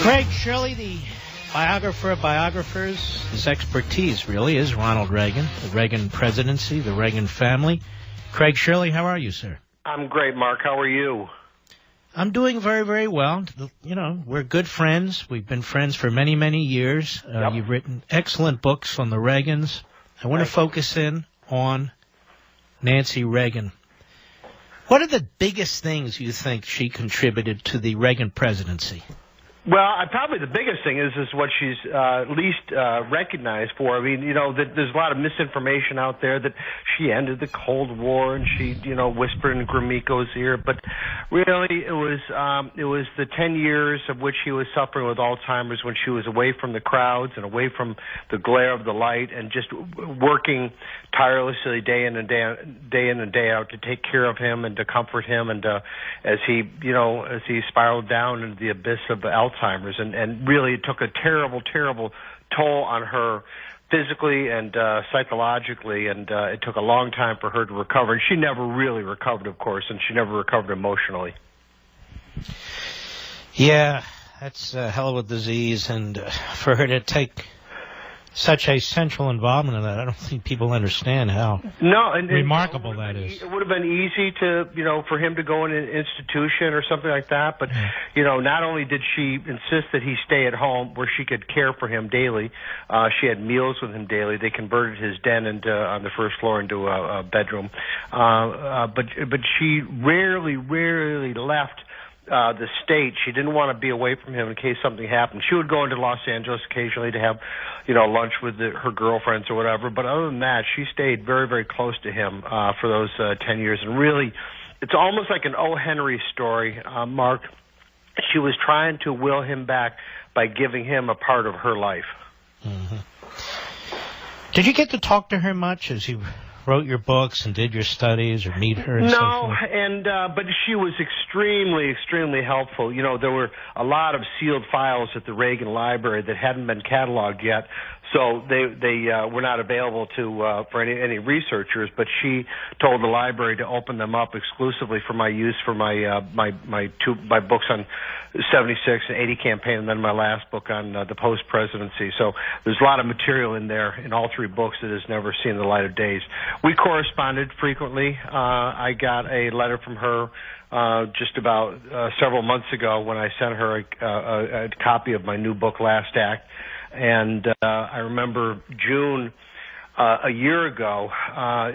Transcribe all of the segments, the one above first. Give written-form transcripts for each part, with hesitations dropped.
Craig Shirley, the biographer of biographers. His expertise really is Ronald Reagan, the Reagan presidency, the Reagan family. Craig Shirley, how are you, sir? I'm great, Mark. How are you? I'm doing very, very well. You know, we're good friends. We've been friends for many, many years. Yep. You've written excellent books on the Reagans. I want to focus in on Nancy Reagan. What are the biggest things you think she contributed to the Reagan presidency? Well, probably the biggest thing is what she's least recognized for. I mean, you know, there's a lot of misinformation out there that she ended the Cold War and she, you know, whispered in Gromyko's ear. But really, it was the 10 years of which she was suffering with Alzheimer's, when she was away from the crowds and away from the glare of the light and just working tirelessly day in and day out to take care of him and to comfort him, and as he spiraled down into the abyss of Alzheimer's, and really it took a terrible toll on her physically and psychologically, and it took a long time for her to recover, and she never really recovered, of course, and she never recovered emotionally. Yeah, that's a hell of a disease, and for her to take such a central involvement in that, I don't think people understand how remarkable that is. It would have been easy for him to go in an institution or something like that, but, not only did she insist that he stay at home where she could care for him daily, she had meals with him daily. They converted his den on the first floor into a bedroom. But she rarely left the state. She didn't want to be away from him in case something happened. She would go into Los Angeles occasionally to have, lunch with her girlfriends or whatever. But other than that, she stayed very, very close to him for those 10 years. And really, it's almost like an O. Henry story, Mark. She was trying to will him back by giving him a part of her life. Mm-hmm. Did you get to talk to her much as you wrote your books and did your studies, or meet her? No, but she was extremely helpful. There were a lot of sealed files at the Reagan Library that hadn't been cataloged yet, so they were not available for any researchers. But she told the library to open them up exclusively for my use for my books on 76 and 80 campaign, and then my last book on the post-presidency. So there's a lot of material in there in all three books that has never seen the light of days. We corresponded frequently. I got a letter from her just about several months ago when I sent her a copy of my new book, Last Act. And I remember June a year ago,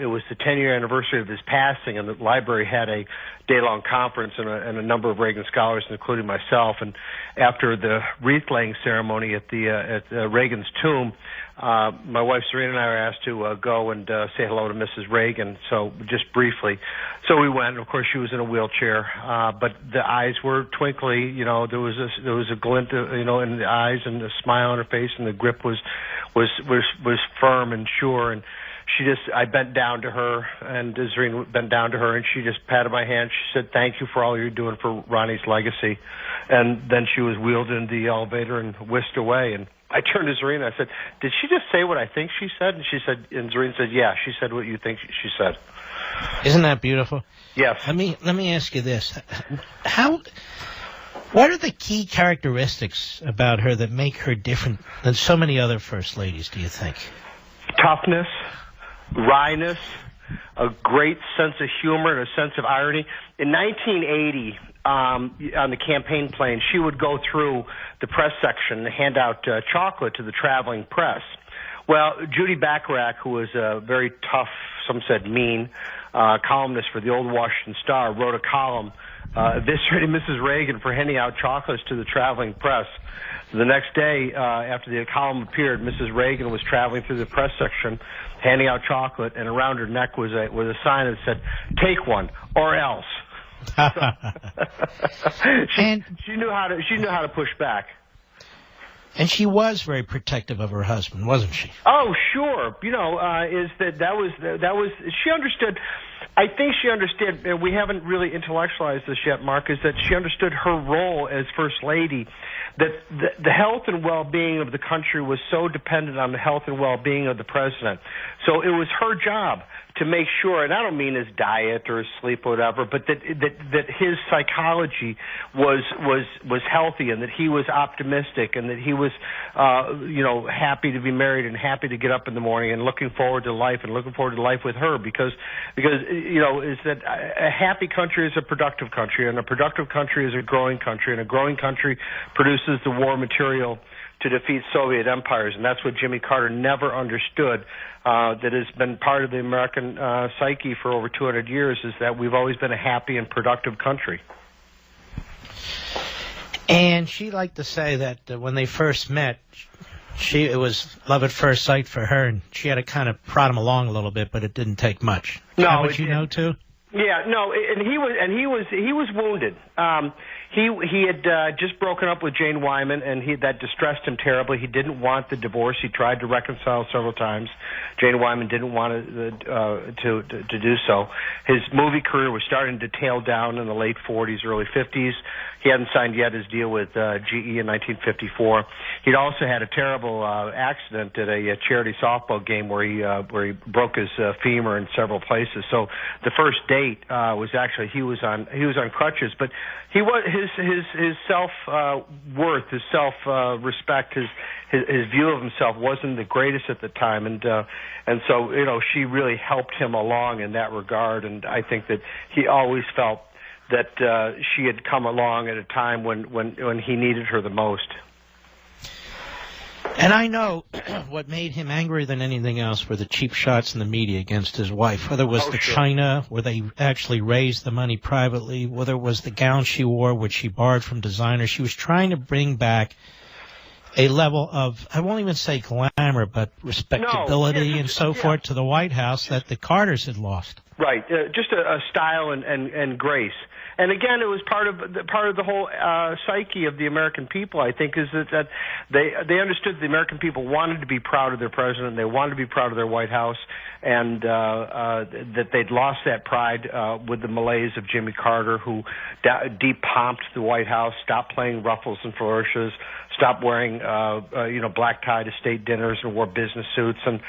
it was the 10-year anniversary of his passing, and the library had a day-long conference and a number of Reagan scholars, including myself. And after the wreath-laying ceremony at Reagan's tomb, my wife Serena and I were asked to go and say hello to Mrs. Reagan, so just briefly. So we went. Of course, she was in a wheelchair, but the eyes were twinkly. There was a glint, in the eyes, and a smile on her face, and the grip was firm and sure. And I bent down to her, and Serena bent down to her, and she just patted my hand. She said, "Thank you for all you're doing for Ronnie's legacy." And then she was wheeled into the elevator and whisked away. And I turned to Serena. I said, "Did she just say what I think she said?" And Serena said, "Yeah, she said what you think she said." Isn't that beautiful? Yes. Let me ask you this: what are the key characteristics about her that make her different than so many other first ladies, do you think? Toughness, wryness, a great sense of humor and a sense of irony. In 1980, on the campaign plane, she would go through the press section and hand out chocolate to the traveling press. Well, Judy Bacharach, who was a very tough, some said mean, columnist for the old Washington Star, wrote a column eviscerating Mrs. Reagan for handing out chocolates to the traveling press. The next day, after the column appeared, Mrs. Reagan was traveling through the press section, handing out chocolate, and around her neck was a sign that said, "Take one, or else." She knew how to push back. And she was very protective of her husband, wasn't she? Oh, sure. That was she understood I think she understood, and we haven't really intellectualized this yet, Mark, is that she understood her role as First Lady, that the health and well-being of the country was so dependent on the health and well-being of the president. So it was her job to make sure, and I don't mean his diet or his sleep or whatever, but that his psychology was healthy, and that he was optimistic, and that he was happy to be married and happy to get up in the morning and looking forward to life with her, because is that a happy country is a productive country, and a productive country is a growing country, and a growing country produces the war material to defeat Soviet empires, and that's what Jimmy Carter never understood. That has been part of the American psyche for over 200 years, is that we've always been a happy and productive country. And she liked to say that when they first met, it was love at first sight for her, and she had to kind of prod him along a little bit, but it didn't take much. Is that what you know too? Yeah, no, and he was wounded. He had just broken up with Jane Wyman, and that distressed him terribly. He didn't want the divorce. He tried to reconcile several times. Jane Wyman didn't want to do so. His movie career was starting to tail down in the late 40s, early 50s. He hadn't signed yet his deal with GE in 1954. He'd also had a terrible accident at a charity softball game where he broke his femur in several places. So the first date was actually he was on crutches, but he was his self worth, his self respect, his view of himself wasn't the greatest at the time, and so she really helped him along in that regard, and I think that he always felt that she had come along at a time when he needed her the most. And I know what made him angrier than anything else were the cheap shots in the media against his wife, whether it was China, where they actually raised the money privately, whether it was the gown she wore, which she borrowed from designers. She was trying to bring back a level of, I won't even say glamour, but respectability and so forth to the White House that the Carters had lost. Right, just a style and grace. And again, it was part of the whole psyche of the American people, I think, is that they understood the American people wanted to be proud of their president, they wanted to be proud of their White House, and that they'd lost that pride with the malaise of Jimmy Carter, who depomped the White House, stopped playing ruffles and flourishes, stopped wearing black tie to state dinners, and wore business suits, and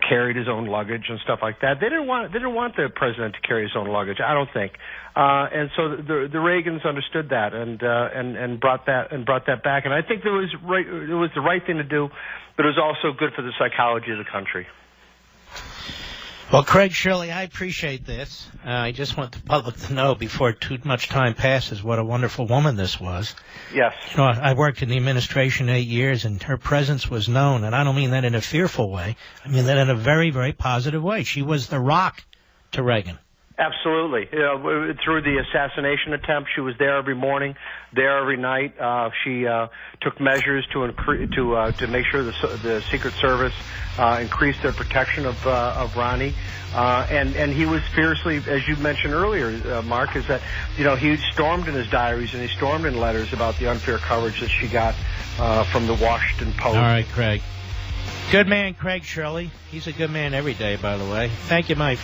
carried his own luggage and stuff like that. They didn't want the president to carry his own luggage, I don't think. And so the Reagans understood that and brought that back. And I think it was the right thing to do, but it was also good for the psychology of the country. Well, Craig Shirley, I appreciate this. I just want the public to know before too much time passes what a wonderful woman this was. Yes. I worked in the administration 8 years, and her presence was known, and I don't mean that in a fearful way. I mean that in a very, very positive way. She was the rock to Reagan. Absolutely. Through the assassination attempt, she was there every morning, there every night. She took measures to make sure the Secret Service increased their protection of Ronnie. And he was fiercely, as you mentioned earlier, Mark, is that he stormed in his diaries and he stormed in letters about the unfair coverage that she got from the Washington Post. All right, Craig. Good man, Craig Shirley. He's a good man every day, by the way. Thank you, my friend.